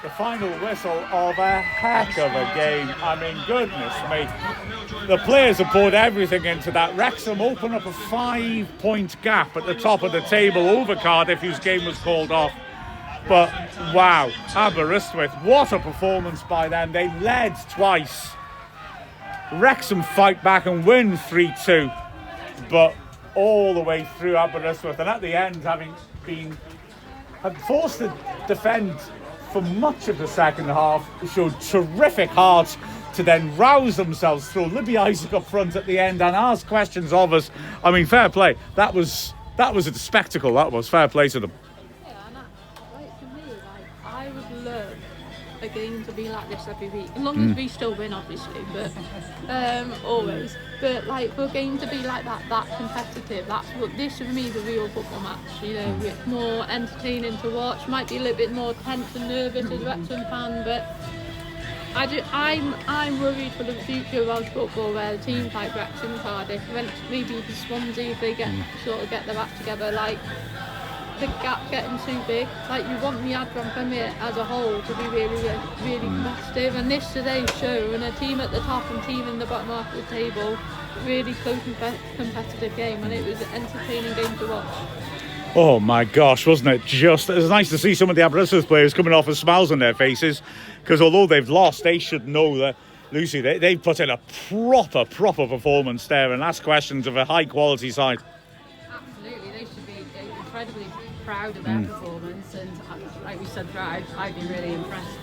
The final whistle of a heck of a game. I mean, goodness me. The players have poured everything into that. Wrexham open up a 5-point gap at the top of the table over Cardiff, whose game was called off. But wow, Aberystwyth, what a performance by them. They led twice. Wrexham fight back and win 3-2. But all the way through Aberystwyth, and at the end, having been forced to defend for much of the second half, showed terrific heart to then rouse themselves, throw Libby Isaac up front at the end and ask questions of us. I mean, fair play. That was a spectacle. That was fair play to them. Yeah, and for me, I would love a game to be like this every week, as long as we still win, obviously, but always. But for a game to be like that competitive, that's what this for me is a real football match. It's more entertaining to watch. Might be a little bit more tense and nervous as a Wrexham fan, but I'm worried for the future of Welsh football, where teams like Wrexham, Cardiff, maybe even Swansea, if they get their act together, the gap getting too big. You want the Adron Premier as a whole to be really competitive, and this today shown a team at the top and team in the bottom half of the table, really close competitive game, and it was an entertaining game to watch. Oh my gosh, wasn't it just? It was nice to see some of the Aberystwyth players coming off with smiles on their faces, because although they've lost, they should know that, Lucy, they've put in a proper performance there and asked questions of a high quality side. Absolutely, they should be incredibly proud of their performance, and like we said throughout, I've been really impressed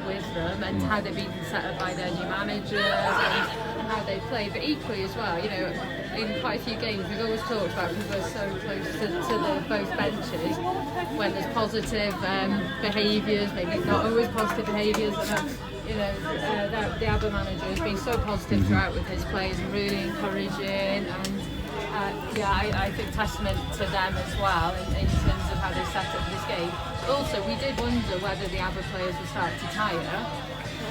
with them and how they've been set up by their new managers and how they play. But equally as well, in quite a few games we've always talked about, because we're so close to the both benches, when there's positive behaviours, maybe not always positive behaviours, and the Aber manager has been so positive throughout with his players and really encouraging, and I think testament to them as well in terms of how they set up this game. Also, we did wonder whether the Aber players would start to tire,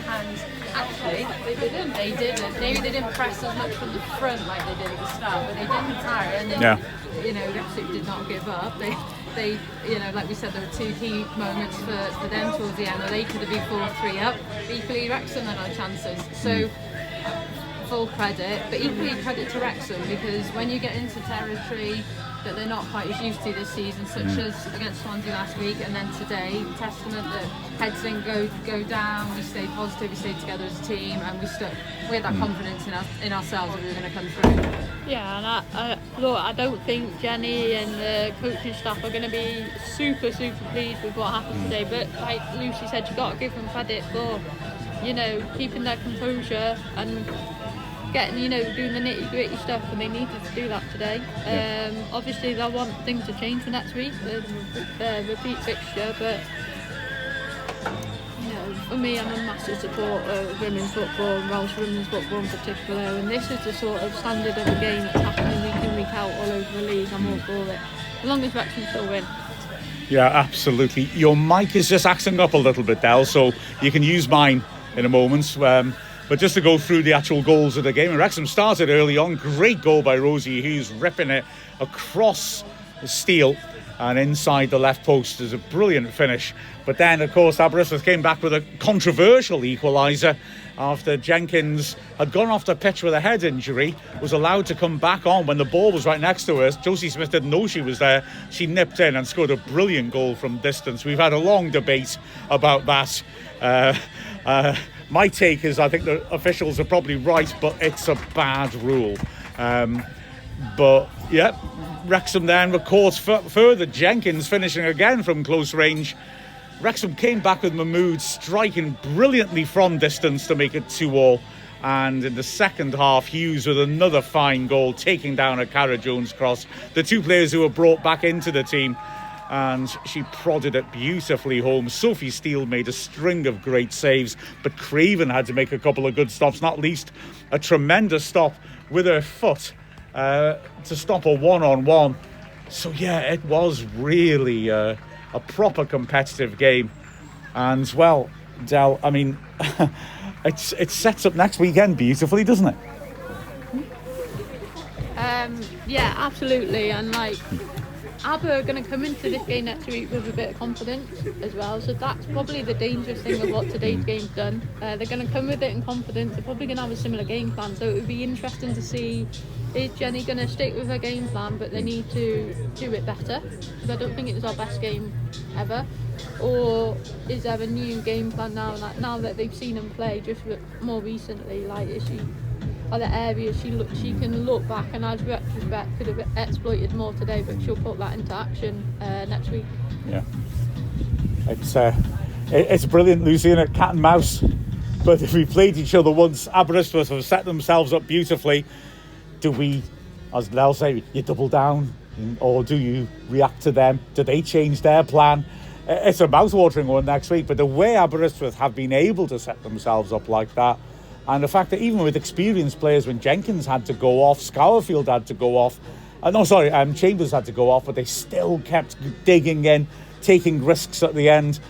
and actually they didn't. Maybe they didn't press as much from the front like they did at the start, but they didn't tire, and they absolutely did not give up. They like we said, there were two key moments for them towards the end where they could have been 4-3 up. Equally, Wrexham had our chances. So full credit, but equally credit to Wrexham, because when you get into territory that they're not quite as used to this season, such as against Swansea last week and then today, testament that heads didn't go down, we stayed positive, we stayed together as a team, and we had that confidence in ourselves that we were going to come through. Yeah, and I don't think Jenny and the coaching staff are going to be super pleased with what happened today, but like Lucy said, you've got to give them credit for keeping their composure and getting, doing the nitty-gritty stuff, and they needed to do that today. Obviously, they'll want things to change for next week, the repeat fixture, but for me, I'm a massive supporter of women's football and Welsh women's football in particular, and this is the sort of standard of a game that's happening week in, week out all over the league. I'm all for it, as long as Wrexham still win. Yeah, absolutely. Your mic is just acting up a little bit, Del, so you can use mine in a moment. But just to go through the actual goals of the game, Wrexham started early on. Great goal by Rosie Hughes, ripping it across the steel and inside the left post. Is a brilliant finish. But then, of course, Aberystwyth came back with a controversial equaliser after Jenkins had gone off the pitch with a head injury, was allowed to come back on when the ball was right next to her. Josie Smith didn't know she was there. She nipped in and scored a brilliant goal from distance. We've had a long debate about that. My take is I think the officials are probably right, but it's a bad rule. But yeah, Wrexham then records further. Jenkins finishing again from close range. Wrexham came back with Mahmood striking brilliantly from distance to make it 2-2. And in the second half, Hughes with another fine goal, taking down a Cara Jones cross. The two players who were brought back into the team, and she prodded it beautifully home. Sophie Steele made a string of great saves, but Craven had to make a couple of good stops, not least a tremendous stop with her foot to stop a one-on-one. So yeah, it was really a proper competitive game. And well, Del, I mean, it sets up next weekend beautifully, doesn't it? Yeah, absolutely. And Aber are going to come into this game next week with a bit of confidence as well, so that's probably the dangerous thing of what today's game's done. They're going to come with it in confidence. They're probably going to have a similar game plan, so it would be interesting to see, is Jenny going to stick with her game plan, but they need to do it better, because I don't think it was our best game ever, or is there a new game plan now, like now that they've seen them play just more recently, like are there areas she can look back and as retrospect could have exploited more today, but she'll put that into action next week. Yeah, it's brilliant, Lucy, isn't it? Cat and mouse. But if we played each other once, Aberystwyth have set themselves up beautifully. Do we, as they'll say, you double down, or do you react to them? Do they change their plan? It's a mouth-watering one next week, but the way Aberystwyth have been able to set themselves up like that, and the fact that even with experienced players, when Jenkins had to go off, Scourfield had to go off, Chambers had to go off, but they still kept digging in, taking risks at the end.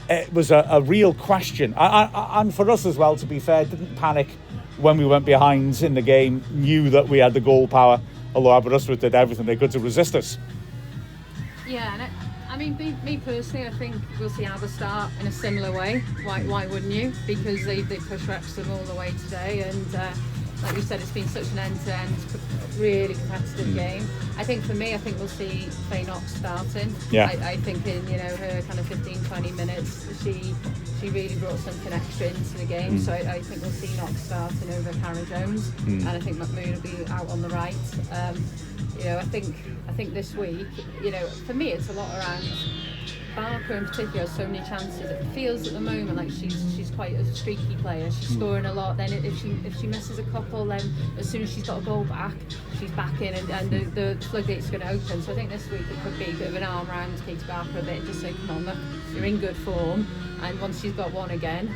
It was a real question. And for us as well, to be fair, didn't panic when we went behind in the game, knew that we had the goal power, although Aberystwyth did everything they could to resist us. Yeah, and I mean, me personally, I think we'll see Aber start in a similar way. Why wouldn't you? Because they pushed Wrexham all the way today, and like we said, it's been such an end-to-end, really competitive game. I think for me, we'll see Faye Knox starting. Yeah. I think in her kind of 15-20 minutes, she really brought something extra into the game. So I think we'll see Knox starting over Cara Jones, and I think McMoon will be out on the right. I think this week, for me, it's a lot around Barker in particular. Has so many chances. It feels at the moment like she's quite a streaky player. She's scoring a lot. Then if she misses a couple, then as soon as she's got a goal back, she's back in, and the floodgates are going to open. So I think this week it could be a bit of an arm round Katie Barker a bit, and just say, come on, look, you're in good form. And once she's got one again,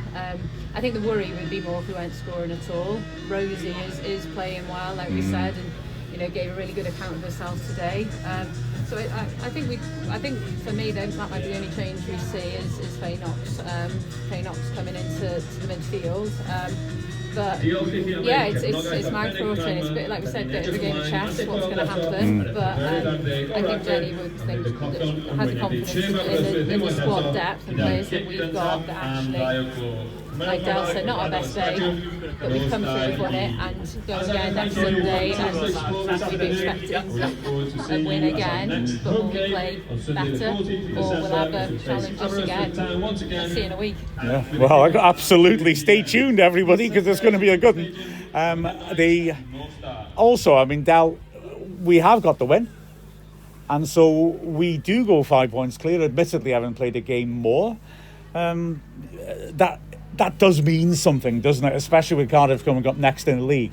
I think the worry would be more if we weren't scoring at all. Rosie is playing well, like we said, and gave a really good account of herself today. So I think for me that might be the only change we see is Faye Knox. Faye Knox coming into the midfield. But yeah, it's mouth-watering. It's a bit like we said, a bit of a game of chess. What's going to happen? But I think Jenny would has the confidence in the squad depth and players that we've got that actually, like Dale said, not our best day, but we've come through, we've won it, and go again next Sunday, and we'd be expecting a win again, but will we play better, or we'll have a challenge us again? Let's see in a week. Yeah, well, absolutely. Stay tuned, everybody, because it's going to be a good one. Dal, we have got the win, and so we do go 5 points clear. Admittedly, having played a game more, that does mean something, doesn't it? Especially with Cardiff coming up next in the league.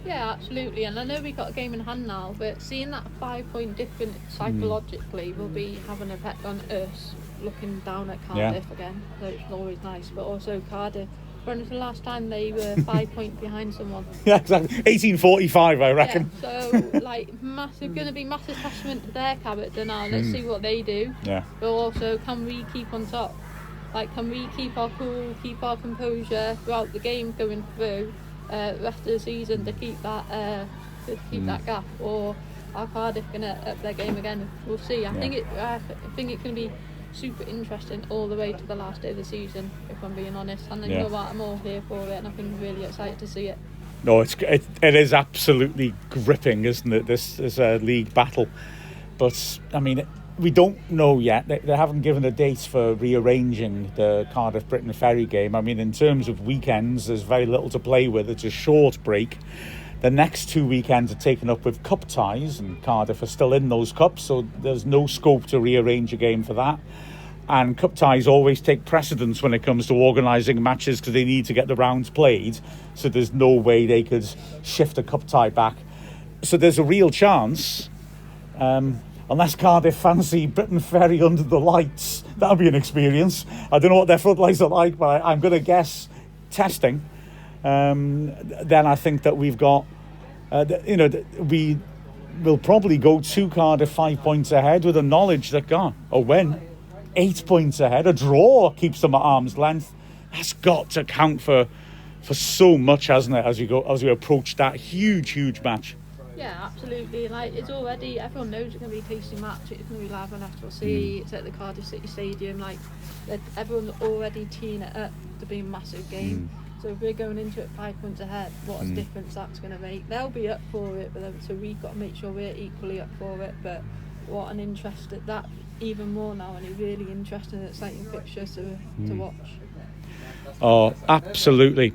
Yeah, absolutely. And I know we've got a game in hand now, but seeing that 5 point difference psychologically will be having an effect on us looking down at Cardiff again. So it's always nice. But also Cardiff, when was the last time they were 5 points behind someone? Yeah, exactly. 1845, I reckon. Yeah, so massive, going to be massive testament to their character now. Let's see what they do. Yeah. But also, can we keep on top? Can we keep our cool, keep our composure throughout the game going through rest of the season to keep that that gap, or are Cardiff going to up their game again? We'll see. I think it's going to be super interesting all the way to the last day of the season, if I'm being honest. And then you know what, I'm all here for it, and I think I'm really excited to see it. No, it is absolutely gripping, isn't it? This league battle, but I mean, we don't know yet. They haven't given a date for rearranging the Cardiff-Britain Ferry game. I mean, in terms of weekends, there's very little to play with. It's a short break. The next 2 weekends are taken up with cup ties, and Cardiff are still in those cups, so there's no scope to rearrange a game for that. And cup ties always take precedence when it comes to organising matches, because they need to get the rounds played, so there's no way they could shift a cup tie back. So there's a real chance, unless Cardiff fancy Britain Ferry under the lights. That'll be an experience. I don't know what their floodlights are like, but I'm going to guess testing. Then I think that we've got, we will probably go to Cardiff 5 points ahead, with the knowledge that a win, 8 points ahead, a draw keeps them at arm's length. That's got to count for so much, hasn't it, as we approach that huge match. Yeah, absolutely. Like, it's already, everyone knows it's going to be a tasty match. It's going to be live on FLC. It's at the Cardiff City Stadium. Like, everyone's already teeing it up to be a massive game. So if we're going into it 5 points ahead, what a difference that's going to make. They'll be up for it, but so we've got to make sure we're equally up for it. But what an interest at that, even more now, and a really interesting and exciting fixture to watch. Oh, absolutely.